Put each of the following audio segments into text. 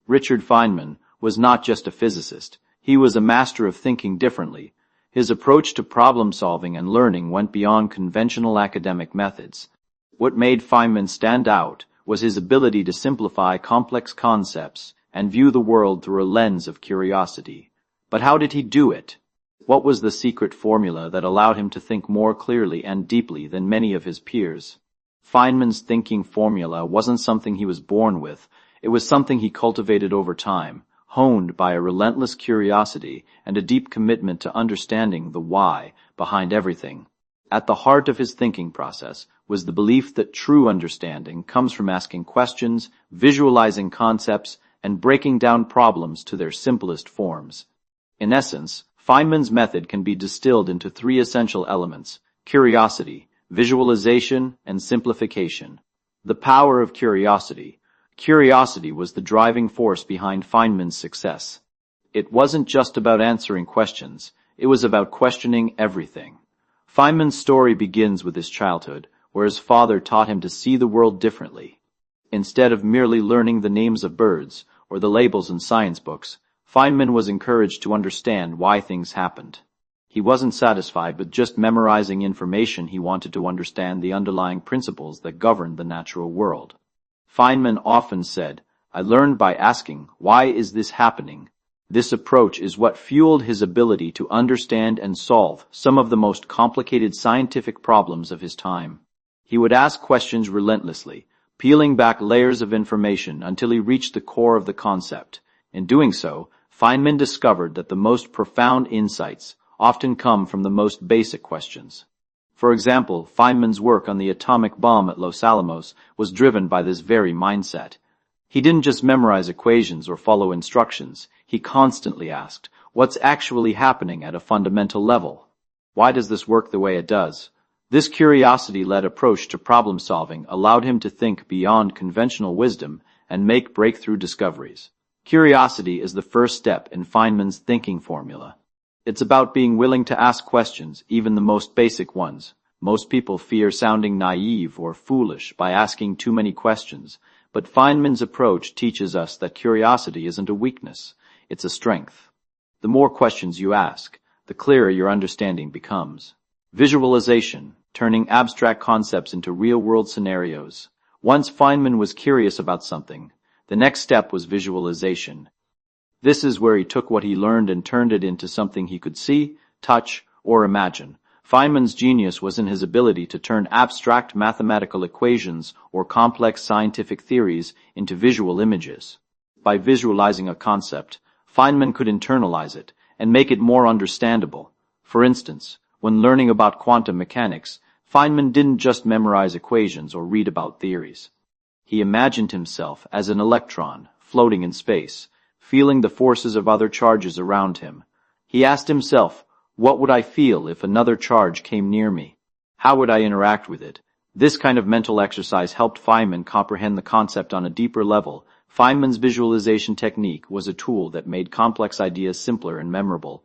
Richard Feynman was not just a physicist, he was a master of thinking differently. His approach to problem-solving and learning went beyond conventional academic methods. What made Feynman stand out was his ability to simplify complex concepts and view the world through a lens of curiosity. But how did he do it? What was the secret formula that allowed him to think more clearly and deeply than many of his peers? Feynman's thinking formula wasn't something he was born with. It was something he cultivated over time, honed by a relentless curiosity and a deep commitment to understanding the why behind everything. At the heart of his thinking process was the belief that true understanding comes from asking questions, visualizing concepts, and breaking down problems to their simplest forms. In essence, Feynman's method can be distilled into three essential elements: curiosity, visualization, and simplification. The power of curiosity. Curiosity was the driving force behind Feynman's success. It wasn't just about answering questions, it was about questioning everything. Feynman's story begins with his childhood, where his father taught him to see the world differently. Instead of merely learning the names of birds or the labels in science books, Feynman was encouraged to understand why things happened. He wasn't satisfied with just memorizing information. He wanted to understand the underlying principles that governed the natural world. Feynman often said, "I learned by asking, why is this happening?" This approach is what fueled his ability to understand and solve some of the most complicated scientific problems of his time. He would ask questions relentlessly, peeling back layers of information until he reached the core of the concept. In doing so, Feynman discovered that the most profound insights often come from the most basic questions. For example, Feynman's work on the atomic bomb at Los Alamos was driven by this very mindset. He didn't just memorize equations or follow instructions. He constantly asked, what's actually happening at a fundamental level? Why does this work the way it does? This curiosity-led approach to problem-solving allowed him to think beyond conventional wisdom and make breakthrough discoveries. Curiosity is the first step in Feynman's thinking formula. It's about being willing to ask questions, even the most basic ones. Most people fear sounding naive or foolish by asking too many questions, but Feynman's approach teaches us that curiosity isn't a weakness, it's a strength. The more questions you ask, the clearer your understanding becomes. Visualization, turning abstract concepts into real-world scenarios. Once Feynman was curious about something, the next step was visualization. This is where he took what he learned and turned it into something he could see, touch, or imagine. Feynman's genius was in his ability to turn abstract mathematical equations or complex scientific theories into visual images. By visualizing a concept, Feynman could internalize it and make it more understandable. For instance, when learning about quantum mechanics, Feynman didn't just memorize equations or read about theories. He imagined himself as an electron floating in space, feeling the forces of other charges around him. He asked himself, what would I feel if another charge came near me? How would I interact with it? This kind of mental exercise helped Feynman comprehend the concept on a deeper level. Feynman's visualization technique was a tool that made complex ideas simpler and memorable.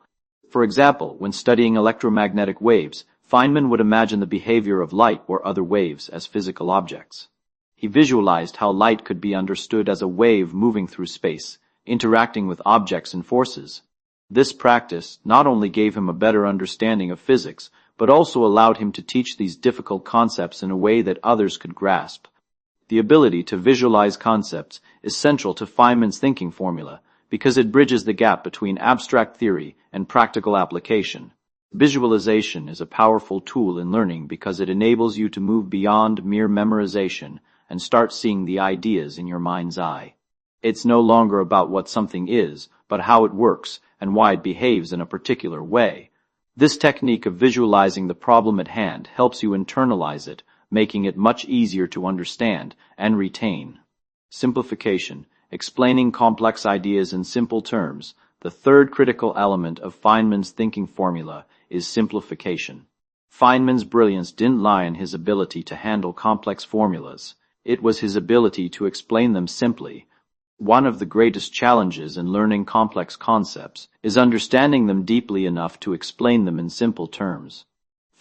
For example, when studying electromagnetic waves, Feynman would imagine the behavior of light or other waves as physical objects. He visualized how light could be understood as a wave moving through space, interacting with objects and forces. This practice not only gave him a better understanding of physics, but also allowed him to teach these difficult concepts in a way that others could grasp. The ability to visualize concepts is central to Feynman's thinking formula because it bridges the gap between abstract theory and practical application. Visualization is a powerful tool in learning because it enables you to move beyond mere memorization and start seeing the ideas in your mind's eye. It's no longer about what something is, but how it works and why it behaves in a particular way. This technique of visualizing the problem at hand helps you internalize it, making it much easier to understand and retain. Simplification, explaining complex ideas in simple terms. The third critical element of Feynman's thinking formula is simplification. Feynman's brilliance didn't lie in his ability to handle complex formulas. It was his ability to explain them simply. One of the greatest challenges in learning complex concepts is understanding them deeply enough to explain them in simple terms.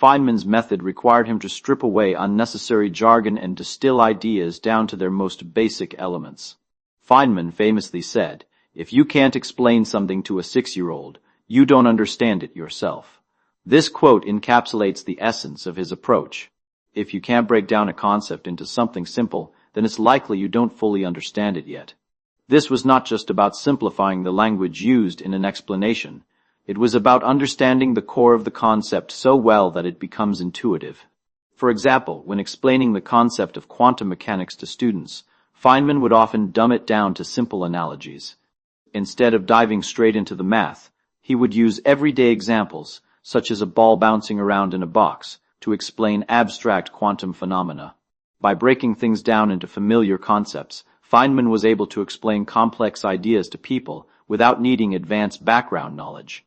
Feynman's method required him to strip away unnecessary jargon and distill ideas down to their most basic elements. Feynman famously said, "If you can't explain something to a 6-year-old, you don't understand it yourself." This quote encapsulates the essence of his approach. If you can't break down a concept into something simple, then it's likely you don't fully understand it yet. This was not just about simplifying the language used in an explanation. It was about understanding the core of the concept so well that it becomes intuitive. For example, when explaining the concept of quantum mechanics to students, Feynman would often dumb it down to simple analogies. Instead of diving straight into the math, he would use everyday examples, such as a ball bouncing around in a box, to explain abstract quantum phenomena. By breaking things down into familiar concepts, Feynman was able to explain complex ideas to people without needing advanced background knowledge.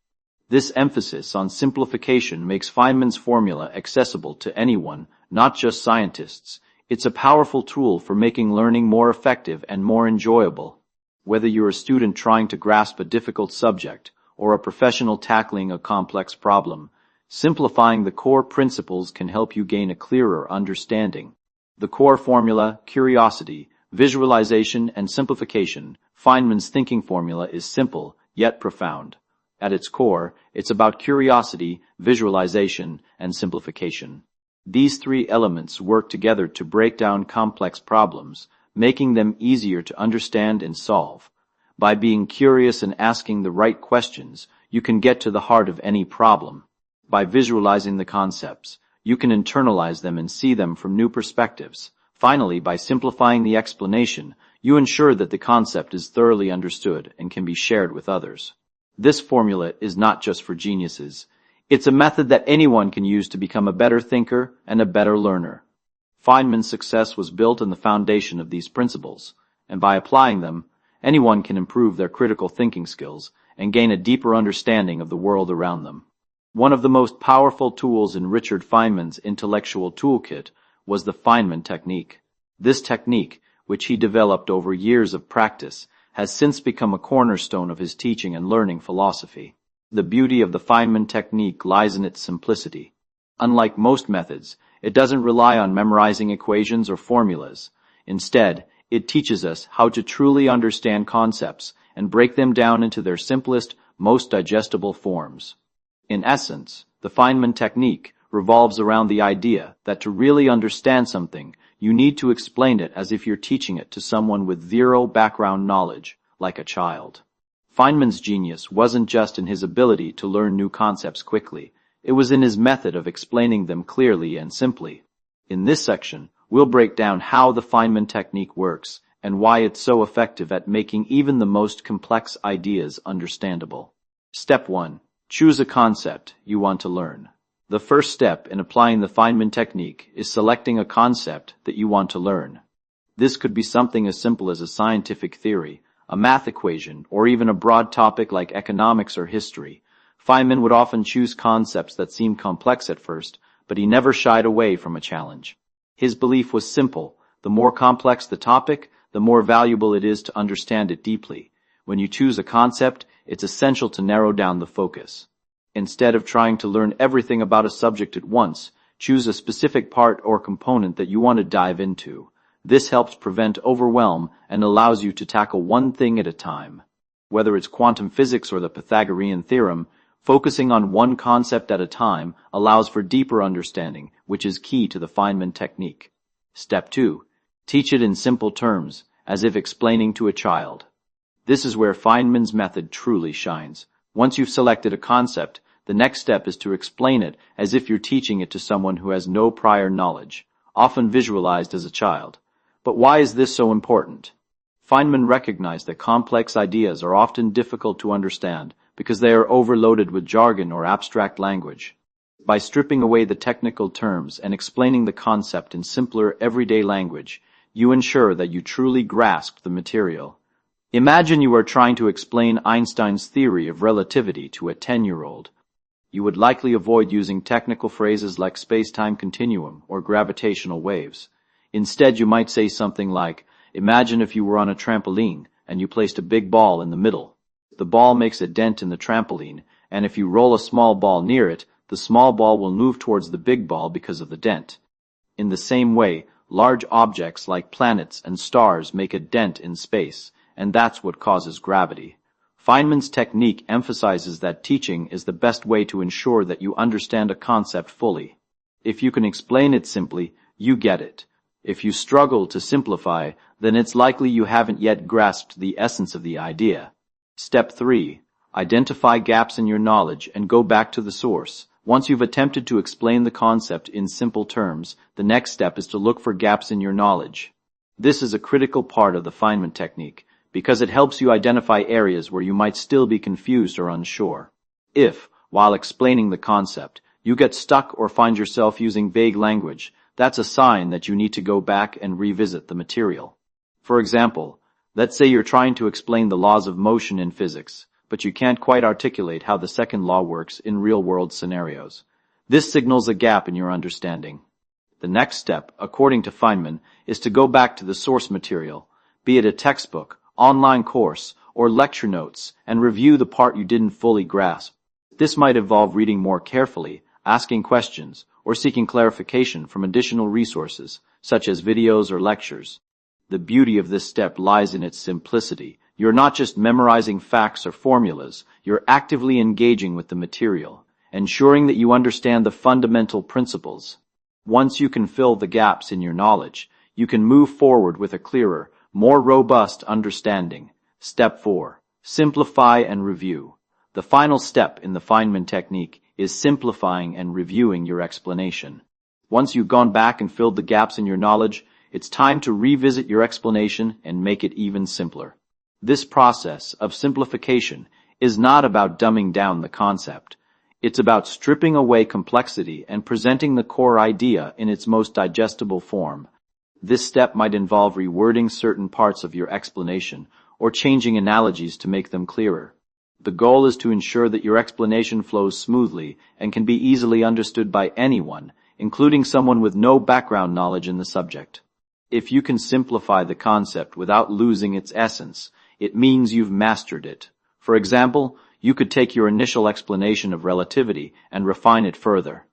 This emphasis on simplification makes Feynman's formula accessible to anyone, not just scientists. It's a powerful tool for making learning more effective and more enjoyable. Whether you're a student trying to grasp a difficult subject or a professional tackling a complex problem, simplifying the core principles can help you gain a clearer understanding. The core formula, curiosity, visualization, and simplification, Feynman's thinking formula is simple, yet profound. At its core, it's about curiosity, visualization, and simplification. These three elements work together to break down complex problems, making them easier to understand and solve. By being curious and asking the right questions, you can get to the heart of any problem. By visualizing the concepts, you can internalize them and see them from new perspectives. Finally, by simplifying the explanation, you ensure that the concept is thoroughly understood and can be shared with others. This formula is not just for geniuses. It's a method that anyone can use to become a better thinker and a better learner. Feynman's success was built on the foundation of these principles, and by applying them, anyone can improve their critical thinking skills and gain a deeper understanding of the world around them. One of the most powerful tools in Richard Feynman's intellectual toolkit was the Feynman Technique. This technique, which he developed over years of practice, has since become a cornerstone of his teaching and learning philosophy. The beauty of the Feynman Technique lies in its simplicity. Unlike most methods, it doesn't rely on memorizing equations or formulas. Instead, it teaches us how to truly understand concepts and break them down into their simplest, most digestible forms. In essence, the Feynman Technique revolves around the idea that to really understand something, you need to explain it as if you're teaching it to someone with zero background knowledge, like a child. Feynman's genius wasn't just in his ability to learn new concepts quickly, it was in his method of explaining them clearly and simply. In this section, we'll break down how the Feynman Technique works and why it's so effective at making even the most complex ideas understandable. Step 1. Choose a concept you want to learn. The first step in applying the Feynman Technique is selecting a concept that you want to learn. This could be something as simple as a scientific theory, a math equation, or even a broad topic like economics or history. Feynman would often choose concepts that seemed complex at first, but he never shied away from a challenge. His belief was simple: the more complex the topic, the more valuable it is to understand it deeply. When you choose a concept, it's essential to narrow down the focus. Instead of trying to learn everything about a subject at once, choose a specific part or component that you want to dive into. This helps prevent overwhelm and allows you to tackle one thing at a time. Whether it's quantum physics or the Pythagorean theorem, focusing on one concept at a time allows for deeper understanding, which is key to the Feynman Technique. Step 2. Teach it in simple terms, as if explaining to a child. This is where Feynman's method truly shines. Once you've selected a concept, the next step is to explain it as if you're teaching it to someone who has no prior knowledge, often visualized as a child. But why is this so important? Feynman recognized that complex ideas are often difficult to understand because they are overloaded with jargon or abstract language. By stripping away the technical terms and explaining the concept in simpler, everyday language, you ensure that you truly grasp the material. Imagine you are trying to explain Einstein's theory of relativity to a 10-year-old. You would likely avoid using technical phrases like space-time continuum or gravitational waves. Instead, you might say something like, imagine if you were on a trampoline and you placed a big ball in the middle. The ball makes a dent in the trampoline, and if you roll a small ball near it, the small ball will move towards the big ball because of the dent. In the same way, large objects like planets and stars make a dent in space, and that's what causes gravity. Feynman's technique emphasizes that teaching is the best way to ensure that you understand a concept fully. If you can explain it simply, you get it. If you struggle to simplify, then it's likely you haven't yet grasped the essence of the idea. Step 3. Identify gaps in your knowledge and go back to the source. Once you've attempted to explain the concept in simple terms, the next step is to look for gaps in your knowledge. This is a critical part of the Feynman technique, because it helps you identify areas where you might still be confused or unsure. If, while explaining the concept, you get stuck or find yourself using vague language, that's a sign that you need to go back and revisit the material. For example, let's say you're trying to explain the laws of motion in physics, but you can't quite articulate how the second law works in real-world scenarios. This signals a gap in your understanding. The next step, according to Feynman, is to go back to the source material, be it a textbook, online course, or lecture notes, and review the part you didn't fully grasp. This might involve reading more carefully, asking questions, or seeking clarification from additional resources, such as videos or lectures. The beauty of this step lies in its simplicity. You're not just memorizing facts or formulas, you're actively engaging with the material, ensuring that you understand the fundamental principles. Once you can fill the gaps in your knowledge, you can move forward with a clearer, more robust understanding. Step 4. Simplify and review. The final step in the Feynman technique is simplifying and reviewing your explanation. Once you've gone back and filled the gaps in your knowledge, it's time to revisit your explanation and make it even simpler. This process of simplification is not about dumbing down the concept. It's about stripping away complexity and presenting the core idea in its most digestible form. This step might involve rewording certain parts of your explanation or changing analogies to make them clearer. The goal is to ensure that your explanation flows smoothly and can be easily understood by anyone, including someone with no background knowledge in the subject. If you can simplify the concept without losing its essence, it means you've mastered it. For example, you could take your initial explanation of relativity and refine it further.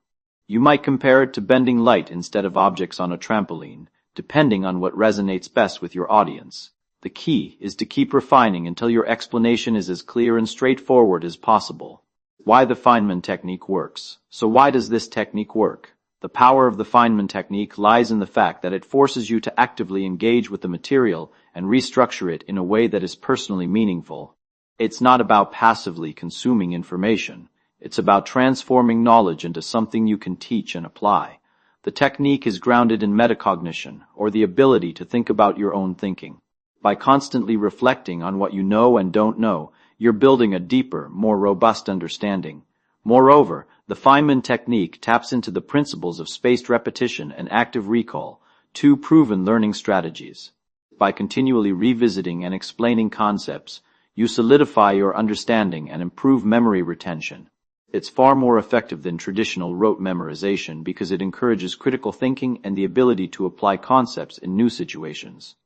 You might compare it to bending light instead of objects on a trampoline, depending on what resonates best with your audience. The key is to keep refining until your explanation is as clear and straightforward as possible. Why the Feynman technique works. So why does this technique work? The power of the Feynman technique lies in the fact that it forces you to actively engage with the material and restructure it in a way that is personally meaningful. It's not about passively consuming information. It's about transforming knowledge into something you can teach and apply. The technique is grounded in metacognition, or the ability to think about your own thinking. By constantly reflecting on what you know and don't know, you're building a deeper, more robust understanding. Moreover, the Feynman technique taps into the principles of spaced repetition and active recall, two proven learning strategies. By continually revisiting and explaining concepts, you solidify your understanding and improve memory retention. It's far more effective than traditional rote memorization because it encourages critical thinking and the ability to apply concepts in new situations.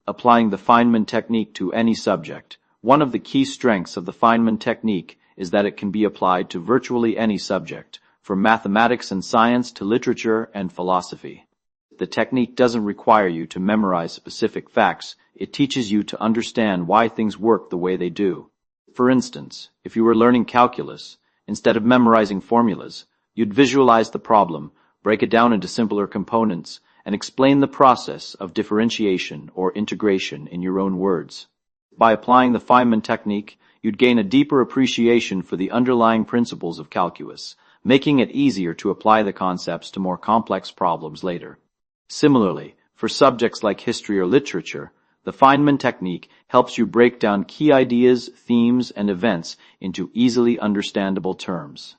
Applying the Feynman technique to any subject. One of the key strengths of the Feynman technique is that it can be applied to virtually any subject, from mathematics and science to literature and philosophy. The technique doesn't require you to memorize specific facts. It teaches you to understand why things work the way they do. For instance, if you were learning calculus, instead of memorizing formulas, you'd visualize the problem, break it down into simpler components, and explain the process of differentiation or integration in your own words. By applying the Feynman technique, you'd gain a deeper appreciation for the underlying principles of calculus, making it easier to apply the concepts to more complex problems later. Similarly, for subjects like history or literature, the Feynman technique helps you break down key ideas, themes, and events into easily understandable terms.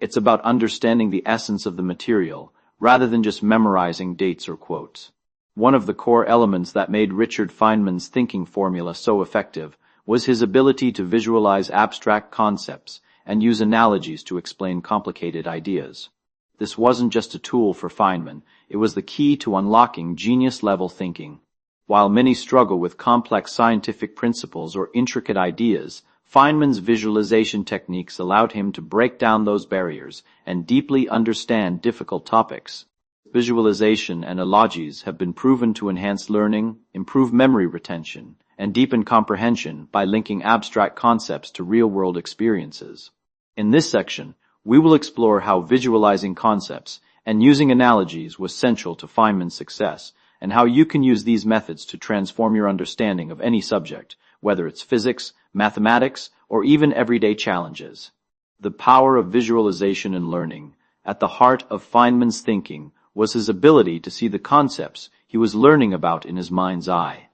It's about understanding the essence of the material, rather than just memorizing dates or quotes. One of the core elements that made Richard Feynman's thinking formula so effective was his ability to visualize abstract concepts and use analogies to explain complicated ideas. This wasn't just a tool for Feynman, it was the key to unlocking genius-level thinking. While many struggle with complex scientific principles or intricate ideas, Feynman's visualization techniques allowed him to break down those barriers and deeply understand difficult topics. Visualization and analogies have been proven to enhance learning, improve memory retention, and deepen comprehension by linking abstract concepts to real-world experiences. In this section, we will explore how visualizing concepts and using analogies was central to Feynman's success, and how you can use these methods to transform your understanding of any subject, whether it's physics, mathematics, or even everyday challenges. The power of visualization in learning. At the heart of Feynman's thinking was his ability to see the concepts he was learning about in his mind's eye.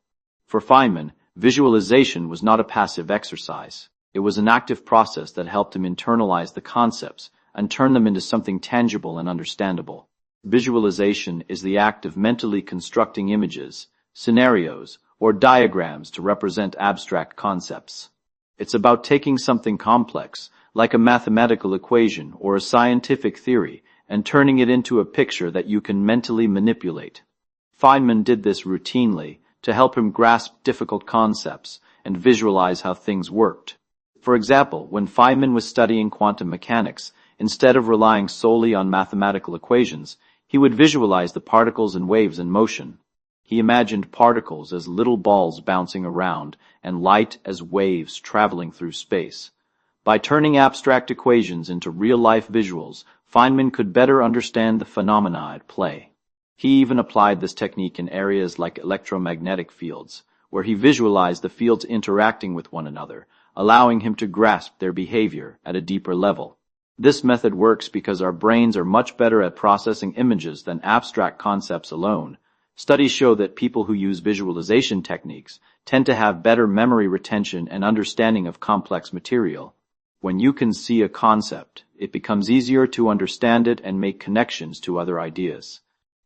For Feynman, visualization was not a passive exercise. It was an active process that helped him internalize the concepts and turn them into something tangible and understandable. Visualization is the act of mentally constructing images, scenarios, or diagrams to represent abstract concepts. It's about taking something complex, like a mathematical equation or a scientific theory, and turning it into a picture that you can mentally manipulate. Feynman did this routinely to help him grasp difficult concepts and visualize how things worked. For example, when Feynman was studying quantum mechanics, instead of relying solely on mathematical equations, he would visualize the particles and waves in motion. He imagined particles as little balls bouncing around and light as waves traveling through space. By turning abstract equations into real-life visuals, Feynman could better understand the phenomena at play. He even applied this technique in areas like electromagnetic fields, where he visualized the fields interacting with one another, allowing him to grasp their behavior at a deeper level. This method works because our brains are much better at processing images than abstract concepts alone. Studies show that people who use visualization techniques tend to have better memory retention and understanding of complex material. When you can see a concept, it becomes easier to understand it and make connections to other ideas.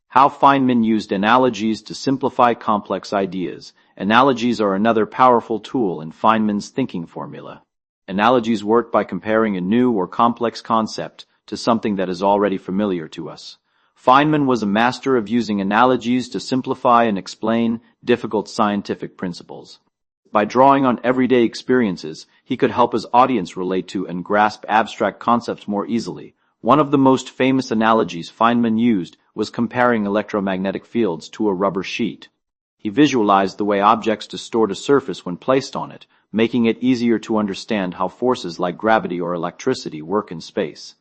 How Feynman used analogies to simplify complex ideas. Analogies are another powerful tool in Feynman's thinking formula. Analogies work by comparing a new or complex concept to something that is already familiar to us. Feynman was a master of using analogies to simplify and explain difficult scientific principles. By drawing on everyday experiences, he could help his audience relate to and grasp abstract concepts more easily. One of the most famous analogies Feynman used was comparing electromagnetic fields to a rubber sheet. He visualized the way objects distort a surface when placed on it, making it easier to understand how forces like gravity or electricity work in space.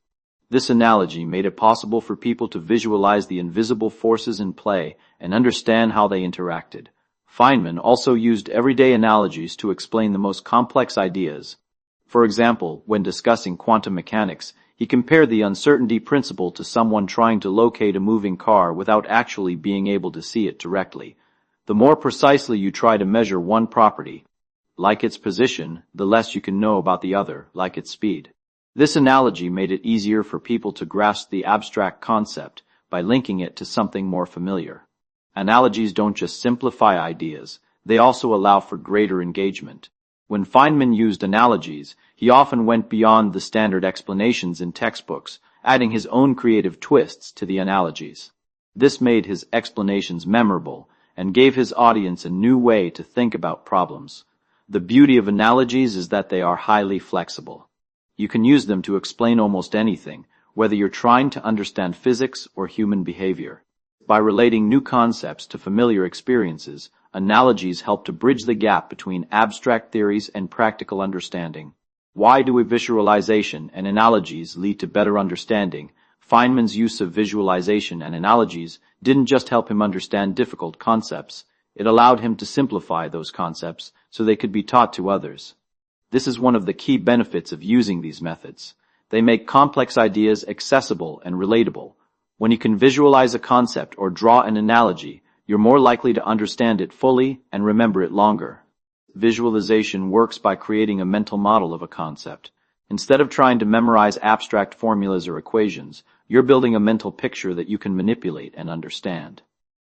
This analogy made it possible for people to visualize the invisible forces in play and understand how they interacted. Feynman also used everyday analogies to explain the most complex ideas. For example, when discussing quantum mechanics, he compared the uncertainty principle to someone trying to locate a moving car without actually being able to see it directly. The more precisely you try to measure one property, like its position, the less you can know about the other, like its speed. This analogy made it easier for people to grasp the abstract concept by linking it to something more familiar. Analogies don't just simplify ideas, they also allow for greater engagement. When Feynman used analogies, he often went beyond the standard explanations in textbooks, adding his own creative twists to the analogies. This made his explanations memorable and gave his audience a new way to think about problems. The beauty of analogies is that they are highly flexible. You can use them to explain almost anything, whether you're trying to understand physics or human behavior. By relating new concepts to familiar experiences, analogies help to bridge the gap between abstract theories and practical understanding. Why do visualization and analogies lead to better understanding? Feynman's use of visualization and analogies didn't just help him understand difficult concepts, it allowed him to simplify those concepts so they could be taught to others. This is one of the key benefits of using these methods. They make complex ideas accessible and relatable. When you can visualize a concept or draw an analogy, you're more likely to understand it fully and remember it longer. Visualization works by creating a mental model of a concept. Instead of trying to memorize abstract formulas or equations, you're building a mental picture that you can manipulate and understand.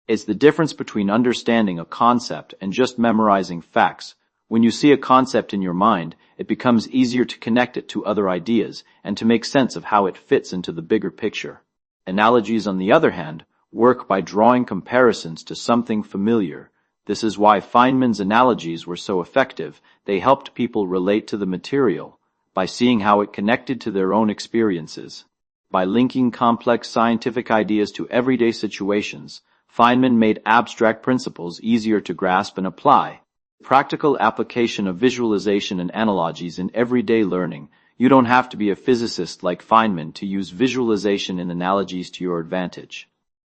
It's the difference between understanding a concept and just memorizing facts. When you see a concept in your mind, it becomes easier to connect it to other ideas and to make sense of how it fits into the bigger picture. Analogies, on the other hand, work by drawing comparisons to something familiar. This is why Feynman's analogies were so effective. They helped people relate to the material by seeing how it connected to their own experiences. By linking complex scientific ideas to everyday situations, Feynman made abstract principles easier to grasp and apply. Practical application of visualization and analogies in everyday learning. You don't have to be a physicist like Feynman to use visualization and analogies to your advantage.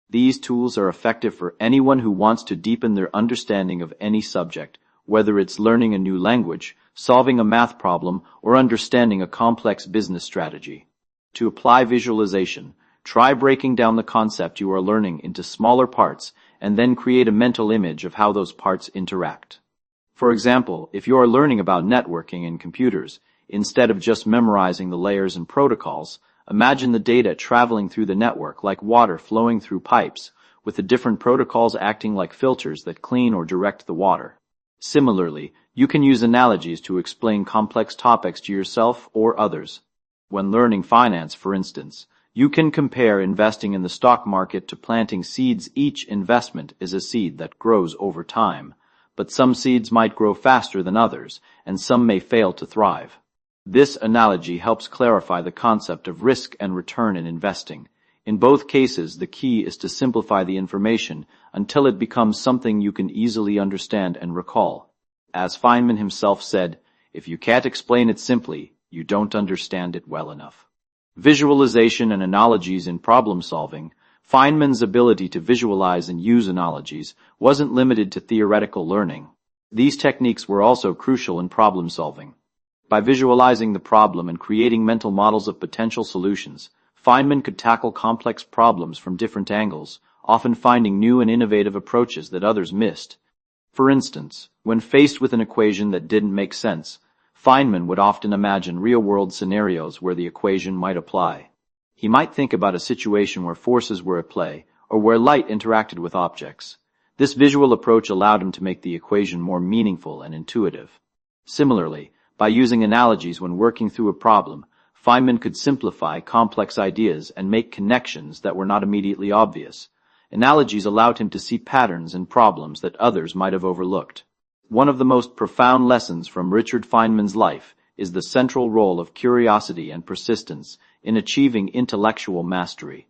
These tools are effective for anyone who wants to deepen their understanding of any subject, whether it's learning a new language, solving a math problem, or understanding a complex business strategy. To apply visualization, try breaking down the concept you are learning into smaller parts and then create a mental image of how those parts interact. For example, if you are learning about networking and computers, instead of just memorizing the layers and protocols, imagine the data traveling through the network like water flowing through pipes, with the different protocols acting like filters that clean or direct the water. Similarly, you can use analogies to explain complex topics to yourself or others. When learning finance, for instance, you can compare investing in the stock market to planting seeds. Each investment is a seed that grows over time, but some seeds might grow faster than others, and some may fail to thrive. This analogy helps clarify the concept of risk and return in investing. In both cases, the key is to simplify the information until it becomes something you can easily understand and recall. As Feynman himself said, if you can't explain it simply, you don't understand it well enough. Visualization and analogies in problem solving. Feynman's ability to visualize and use analogies wasn't limited to theoretical learning. These techniques were also crucial in problem solving. By visualizing the problem and creating mental models of potential solutions, Feynman could tackle complex problems from different angles, often finding new and innovative approaches that others missed. For instance, when faced with an equation that didn't make sense, Feynman would often imagine real-world scenarios where the equation might apply. He might think about a situation where forces were at play, or where light interacted with objects. This visual approach allowed him to make the equation more meaningful and intuitive. Similarly, by using analogies when working through a problem, Feynman could simplify complex ideas and make connections that were not immediately obvious. Analogies allowed him to see patterns in problems that others might have overlooked. One of the most profound lessons from Richard Feynman's life is the central role of curiosity and persistence in achieving intellectual mastery.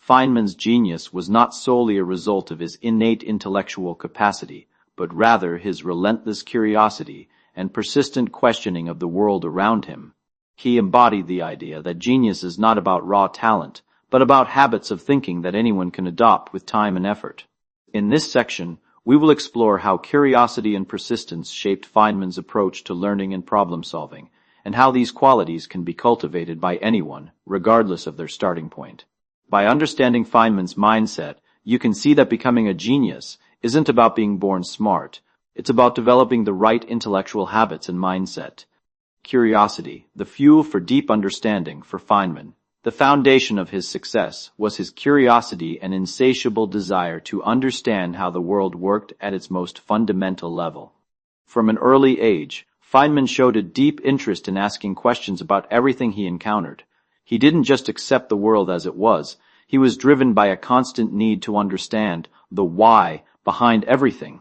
Feynman's genius was not solely a result of his innate intellectual capacity, but rather his relentless curiosity and persistent questioning of the world around him. He embodied the idea that genius is not about raw talent, but about habits of thinking that anyone can adopt with time and effort. In this section, we will explore how curiosity and persistence shaped Feynman's approach to learning and problem solving, and how these qualities can be cultivated by anyone, regardless of their starting point. By understanding Feynman's mindset, you can see that becoming a genius isn't about being born smart. It's about developing the right intellectual habits and mindset. Curiosity, the fuel for deep understanding for Feynman. The foundation of his success was his curiosity and insatiable desire to understand how the world worked at its most fundamental level. From an early age, Feynman showed a deep interest in asking questions about everything he encountered. He didn't just accept the world as it was. He was driven by a constant need to understand the why behind everything.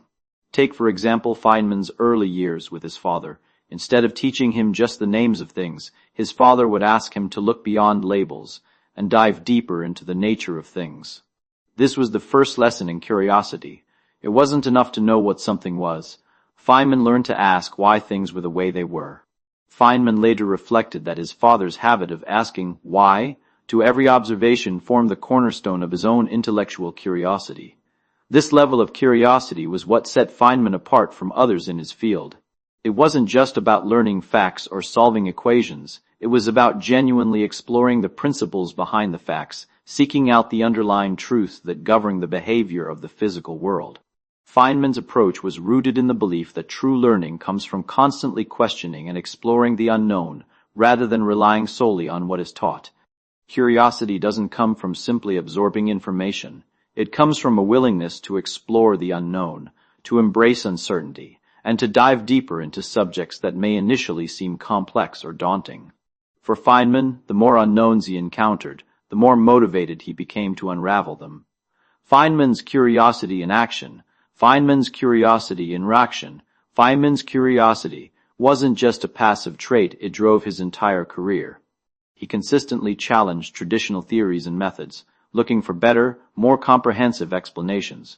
Take, for example, Feynman's early years with his father. Instead of teaching him just the names of things, his father would ask him to look beyond labels and dive deeper into the nature of things. This was the first lesson in curiosity. It wasn't enough to know what something was. Feynman learned to ask why things were the way they were. Feynman later reflected that his father's habit of asking why to every observation formed the cornerstone of his own intellectual curiosity. This level of curiosity was what set Feynman apart from others in his field. It wasn't just about learning facts or solving equations. It was about genuinely exploring the principles behind the facts, seeking out the underlying truths that govern the behavior of the physical world. Feynman's approach was rooted in the belief that true learning comes from constantly questioning and exploring the unknown, rather than relying solely on what is taught. Curiosity doesn't come from simply absorbing information. It comes from a willingness to explore the unknown, to embrace uncertainty, and to dive deeper into subjects that may initially seem complex or daunting. For Feynman, the more unknowns he encountered, the more motivated he became to unravel them. Feynman's curiosity in action, Feynman's curiosity in action, Feynman's curiosity wasn't just a passive trait, it drove his entire career. He consistently challenged traditional theories and methods, looking for better, more comprehensive explanations.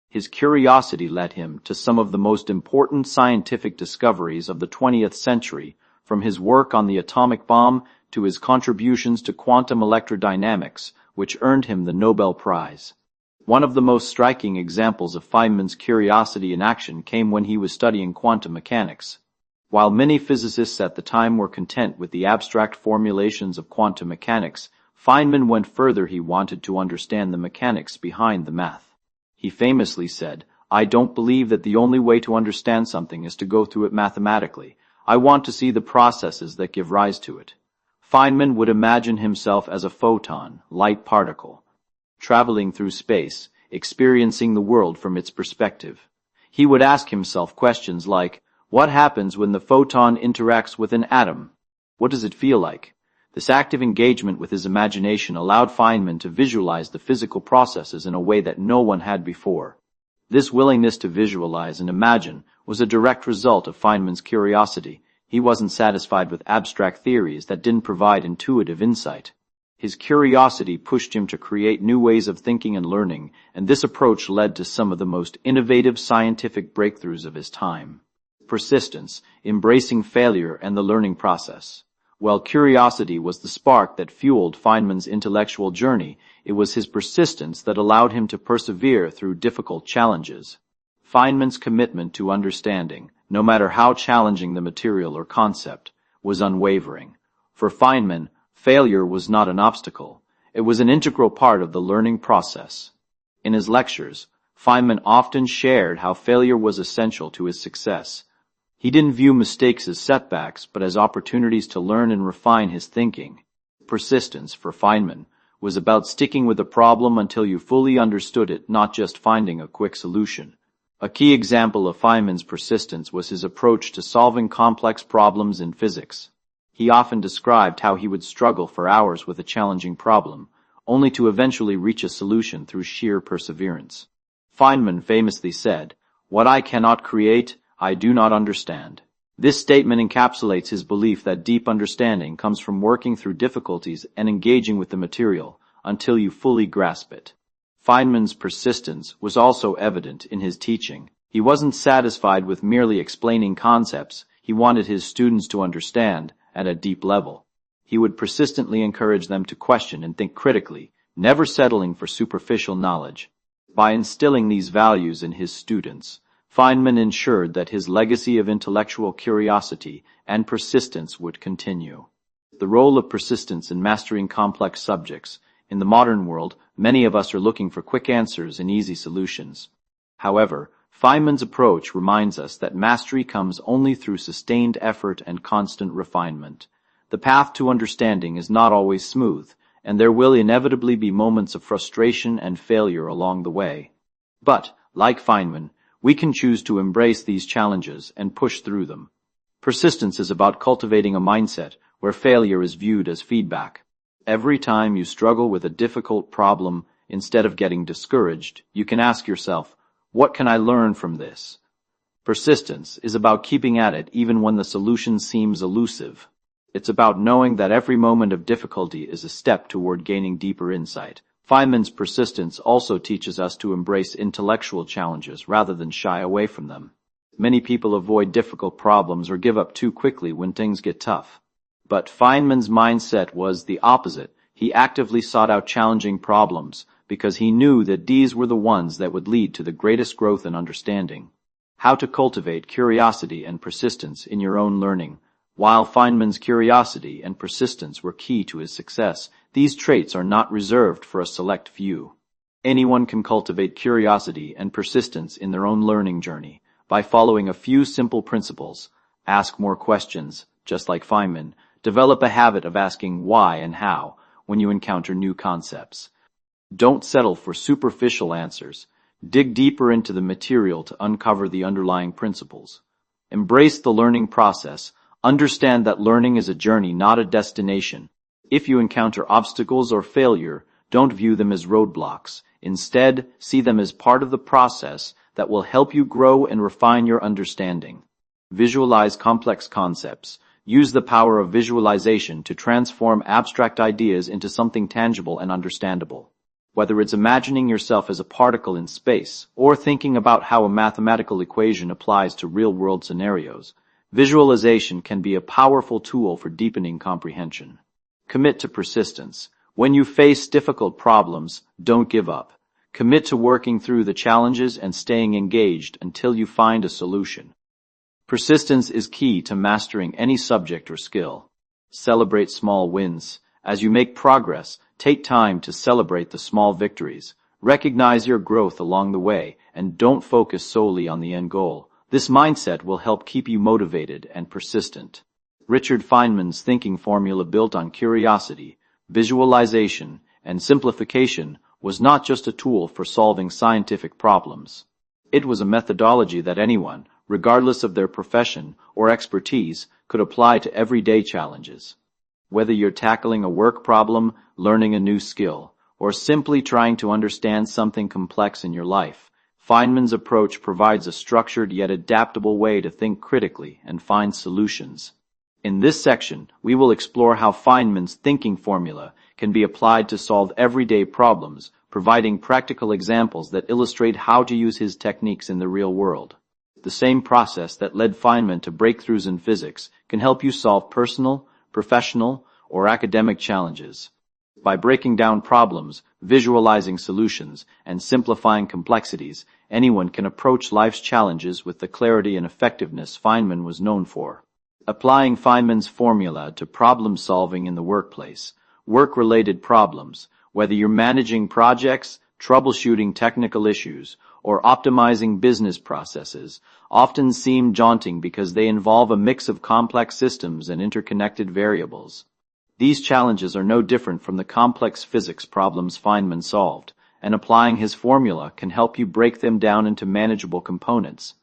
His curiosity led him to some of the most important scientific discoveries of the 20th century, from his work on the atomic bomb to his contributions to quantum electrodynamics, which earned him the Nobel Prize. One of the most striking examples of Feynman's curiosity in action came when he was studying quantum mechanics. While many physicists at the time were content with the abstract formulations of quantum mechanics, Feynman went further. He wanted to understand the mechanics behind the math. He famously said, "I don't believe that the only way to understand something is to go through it mathematically. I want to see the processes that give rise to it." Feynman would imagine himself as a photon, light particle, traveling through space, experiencing the world from its perspective. He would ask himself questions like, what happens when the photon interacts with an atom? What does it feel like? This active engagement with his imagination allowed Feynman to visualize the physical processes in a way that no one had before. This willingness to visualize and imagine was a direct result of Feynman's curiosity. He wasn't satisfied with abstract theories that didn't provide intuitive insight. His curiosity pushed him to create new ways of thinking and learning, and this approach led to some of the most innovative scientific breakthroughs of his time. Persistence, embracing failure and the learning process. While curiosity was the spark that fueled Feynman's intellectual journey, it was his persistence that allowed him to persevere through difficult challenges. Feynman's commitment to understanding, no matter how challenging the material or concept, was unwavering. For Feynman, failure was not an obstacle. It was an integral part of the learning process. In his lectures, Feynman often shared how failure was essential to his success. He didn't view mistakes as setbacks, but as opportunities to learn and refine his thinking. Persistence, for Feynman, was about sticking with a problem until you fully understood it, not just finding a quick solution. A key example of Feynman's persistence was his approach to solving complex problems in physics. He often described how he would struggle for hours with a challenging problem, only to eventually reach a solution through sheer perseverance. Feynman famously said, "What I cannot create, I do not understand." This statement encapsulates his belief that deep understanding comes from working through difficulties and engaging with the material until you fully grasp it. Feynman's persistence was also evident in his teaching. He wasn't satisfied with merely explaining concepts. He wanted his students to understand at a deep level. He would persistently encourage them to question and think critically, never settling for superficial knowledge. By instilling these values in his students, Feynman ensured that his legacy of intellectual curiosity and persistence would continue. The role of persistence in mastering complex subjects. In the modern world, many of us are looking for quick answers and easy solutions. However, Feynman's approach reminds us that mastery comes only through sustained effort and constant refinement. The path to understanding is not always smooth, and there will inevitably be moments of frustration and failure along the way. But, like Feynman, we can choose to embrace these challenges and push through them. Persistence is about cultivating a mindset where failure is viewed as feedback. Every time you struggle with a difficult problem, instead of getting discouraged, you can ask yourself, what can I learn from this? Persistence is about keeping at it even when the solution seems elusive. It's about knowing that every moment of difficulty is a step toward gaining deeper insight. Feynman's persistence also teaches us to embrace intellectual challenges rather than shy away from them. Many people avoid difficult problems or give up too quickly when things get tough. But Feynman's mindset was the opposite. He actively sought out challenging problems because he knew that these were the ones that would lead to the greatest growth and understanding. How to cultivate curiosity and persistence in your own learning. While Feynman's curiosity and persistence were key to his success, these traits are not reserved for a select few. Anyone can cultivate curiosity and persistence in their own learning journey by following a few simple principles. Ask more questions, just like Feynman. Develop a habit of asking why and how when you encounter new concepts. Don't settle for superficial answers. Dig deeper into the material to uncover the underlying principles. Embrace the learning process. Understand that learning is a journey, not a destination. If you encounter obstacles or failure, don't view them as roadblocks. Instead, see them as part of the process that will help you grow and refine your understanding. Visualize complex concepts. Use the power of visualization to transform abstract ideas into something tangible and understandable. Whether it's imagining yourself as a particle in space, or thinking about how a mathematical equation applies to real-world scenarios, visualization can be a powerful tool for deepening comprehension. Commit to persistence. When you face difficult problems, don't give up. Commit to working through the challenges and staying engaged until you find a solution. Persistence is key to mastering any subject or skill. Celebrate small wins. As you make progress, take time to celebrate the small victories. Recognize your growth along the way, and don't focus solely on the end goal. This mindset will help keep you motivated and persistent. Richard Feynman's thinking formula, built on curiosity, visualization, and simplification, was not just a tool for solving scientific problems. It was a methodology that anyone, regardless of their profession or expertise, could apply to everyday challenges. Whether you're tackling a work problem, learning a new skill, or simply trying to understand something complex in your life, Feynman's approach provides a structured yet adaptable way to think critically and find solutions. In this section, we will explore how Feynman's thinking formula can be applied to solve everyday problems, providing practical examples that illustrate how to use his techniques in the real world. The same process that led Feynman to breakthroughs in physics can help you solve personal, professional, or academic challenges. By breaking down problems, visualizing solutions, and simplifying complexities, anyone can approach life's challenges with the clarity and effectiveness Feynman was known for. Applying Feynman's formula to problem solving in the workplace. Work-related problems, whether you're managing projects, troubleshooting technical issues, or optimizing business processes, often seem daunting because they involve a mix of complex systems and interconnected variables. These challenges are no different from the complex physics problems Feynman solved, and applying his formula can help you break them down into manageable components.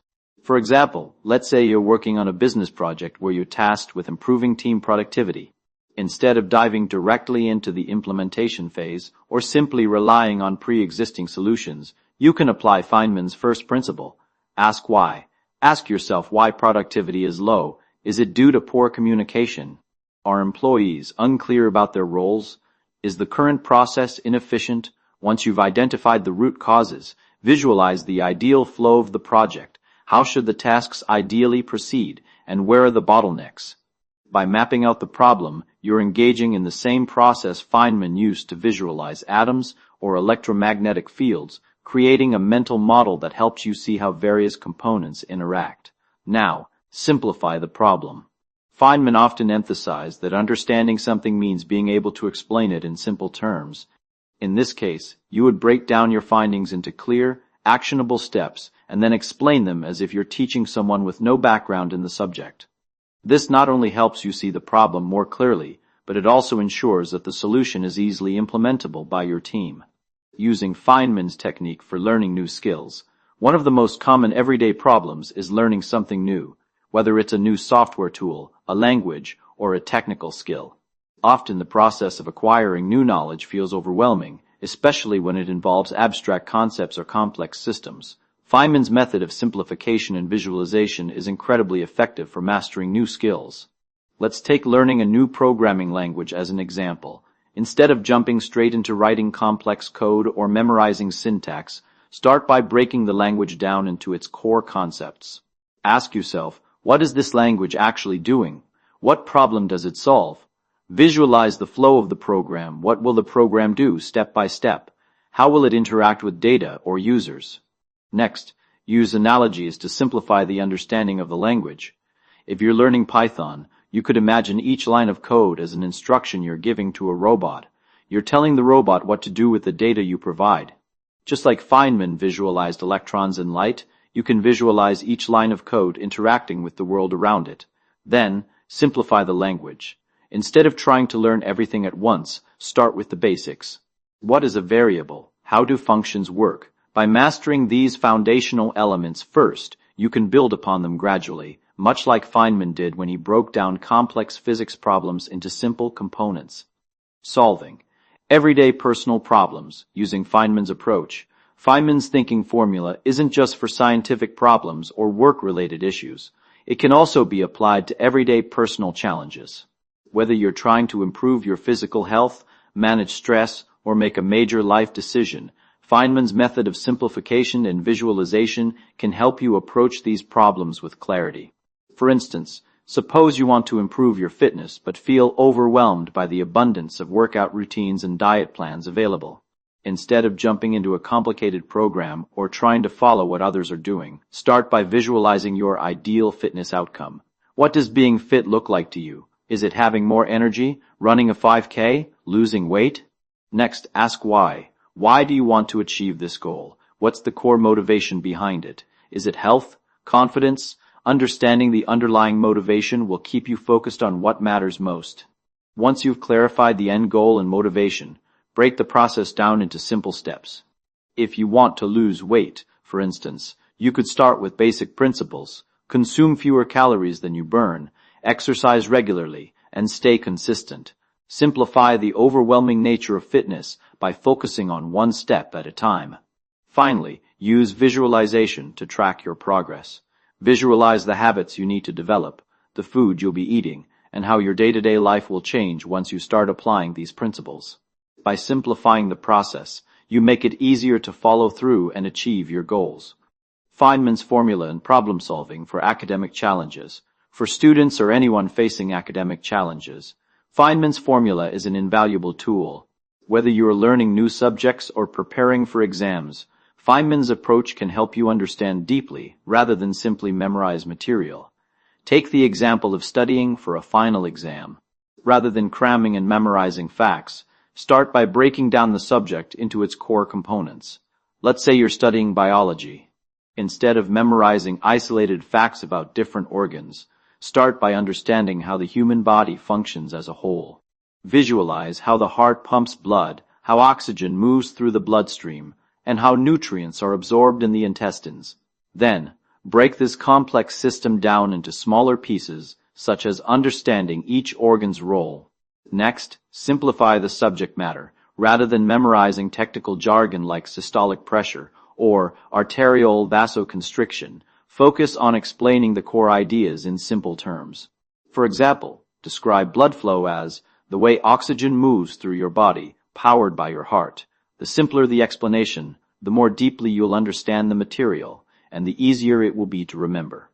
For example, let's say you're working on a business project where you're tasked with improving team productivity. Instead of diving directly into the implementation phase or simply relying on pre-existing solutions, you can apply Feynman's first principle. Ask why. Ask yourself why productivity is low. Is it due to poor communication? Are employees unclear about their roles? Is the current process inefficient? Once you've identified the root causes, visualize the ideal flow of the project. How should the tasks ideally proceed, and where are the bottlenecks? By mapping out the problem, you're engaging in the same process Feynman used to visualize atoms or electromagnetic fields, creating a mental model that helps you see how various components interact. Now, simplify the problem. Feynman often emphasized that understanding something means being able to explain it in simple terms. In this case, you would break down your findings into clear, actionable steps and then explain them as if you're teaching someone with no background in the subject. This not only helps you see the problem more clearly, but it also ensures that the solution is easily implementable by your team. Using Feynman's technique for learning new skills. One of the most common everyday problems is learning something new, whether it's a new software tool, a language, or a technical skill. Often the process of acquiring new knowledge feels overwhelming, especially when it involves abstract concepts or complex systems. Feynman's method of simplification and visualization is incredibly effective for mastering new skills. Let's take learning a new programming language as an example. Instead of jumping straight into writing complex code or memorizing syntax, start by breaking the language down into its core concepts. Ask yourself, what is this language actually doing? What problem does it solve? Visualize the flow of the program. What will the program do step by step? How will it interact with data or users? Next, use analogies to simplify the understanding of the language. If you're learning Python, you could imagine each line of code as an instruction you're giving to a robot. You're telling the robot what to do with the data you provide. Just like Feynman visualized electrons and light, you can visualize each line of code interacting with the world around it. Then, simplify the language. Instead of trying to learn everything at once, start with the basics. What is a variable? How do functions work? By mastering these foundational elements first, you can build upon them gradually, much like Feynman did when he broke down complex physics problems into simple components. Solving everyday personal problems using Feynman's approach. Feynman's thinking formula isn't just for scientific problems or work-related issues. It can also be applied to everyday personal challenges. Whether you're trying to improve your physical health, manage stress, or make a major life decision, Feynman's method of simplification and visualization can help you approach these problems with clarity. For instance, suppose you want to improve your fitness but feel overwhelmed by the abundance of workout routines and diet plans available. Instead of jumping into a complicated program or trying to follow what others are doing, start by visualizing your ideal fitness outcome. What does being fit look like to you? Is it having more energy, running a 5K, losing weight? Next, ask why. Why do you want to achieve this goal? What's the core motivation behind it? Is it health? Confidence? Understanding the underlying motivation will keep you focused on what matters most. Once you've clarified the end goal and motivation, break the process down into simple steps. If you want to lose weight, for instance, you could start with basic principles: consume fewer calories than you burn, exercise regularly, and stay consistent. Simplify the overwhelming nature of fitness by focusing on one step at a time. Finally, use visualization to track your progress. Visualize the habits you need to develop, the food you'll be eating, and how your day-to-day life will change once you start applying these principles. By simplifying the process, you make it easier to follow through and achieve your goals. Feynman's formula in problem solving for academic challenges. For students or anyone facing academic challenges, Feynman's formula is an invaluable tool. Whether you are learning new subjects or preparing for exams, Feynman's approach can help you understand deeply rather than simply memorize material. Take the example of studying for a final exam. Rather than cramming and memorizing facts, start by breaking down the subject into its core components. Let's say you're studying biology. Instead of memorizing isolated facts about different organs, start by understanding how the human body functions as a whole. Visualize how the heart pumps blood, how oxygen moves through the bloodstream, and how nutrients are absorbed in the intestines. Then, break this complex system down into smaller pieces, such as understanding each organ's role. Next, simplify the subject matter. Rather than memorizing technical jargon like systolic pressure or arterial vasoconstriction, focus on explaining the core ideas in simple terms. For example, describe blood flow as the way oxygen moves through your body, powered by your heart. The simpler the explanation, the more deeply you'll understand the material, and the easier it will be to remember.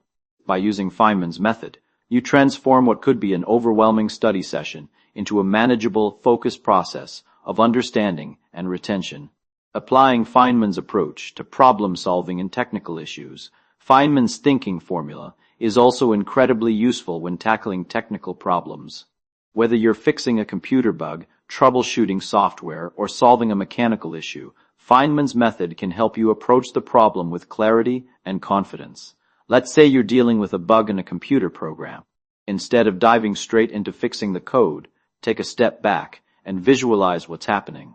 By using Feynman's method, you transform what could be an overwhelming study session into a manageable, focused process of understanding and retention. Applying Feynman's approach to problem-solving in technical issues, Feynman's thinking formula is also incredibly useful when tackling technical problems. Whether you're fixing a computer bug, troubleshooting software, or solving a mechanical issue, Feynman's method can help you approach the problem with clarity and confidence. Let's say you're dealing with a bug in a computer program. Instead of diving straight into fixing the code, take a step back and visualize what's happening.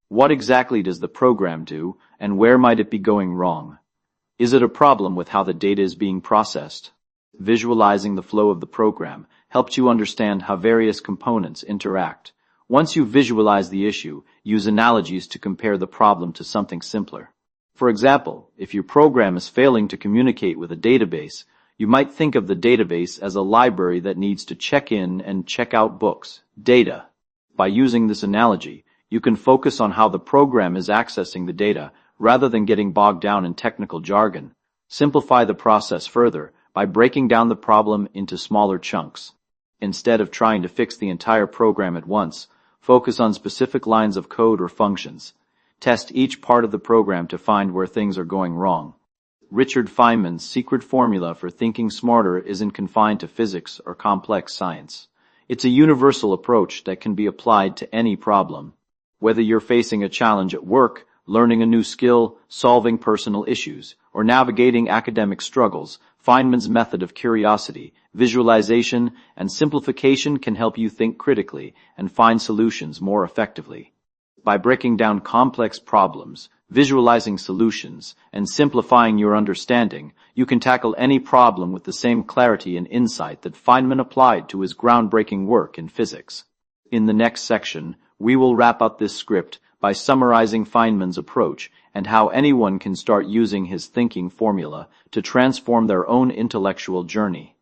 What exactly does the program do, and where might it be going wrong? Is it a problem with how the data is being processed? Visualizing the flow of the program helps you understand how various components interact. Once you visualize the issue, use analogies to compare the problem to something simpler. For example, if your program is failing to communicate with a database, you might think of the database as a library that needs to check in and check out books, data. By using this analogy, you can focus on how the program is accessing the data rather than getting bogged down in technical jargon. Simplify the process further by breaking down the problem into smaller chunks. Instead of trying to fix the entire program at once, focus on specific lines of code or functions. Test each part of the program to find where things are going wrong. Richard Feynman's secret formula for thinking smarter isn't confined to physics or complex science. It's a universal approach that can be applied to any problem. Whether you're facing a challenge at work, learning a new skill, solving personal issues, or navigating academic struggles, Feynman's method of curiosity, visualization, and simplification can help you think critically and find solutions more effectively. By breaking down complex problems, visualizing solutions, and simplifying your understanding, you can tackle any problem with the same clarity and insight that Feynman applied to his groundbreaking work in physics. In the next section, we will wrap up this script by summarizing Feynman's approach and how anyone can start using his thinking formula to transform their own intellectual journey.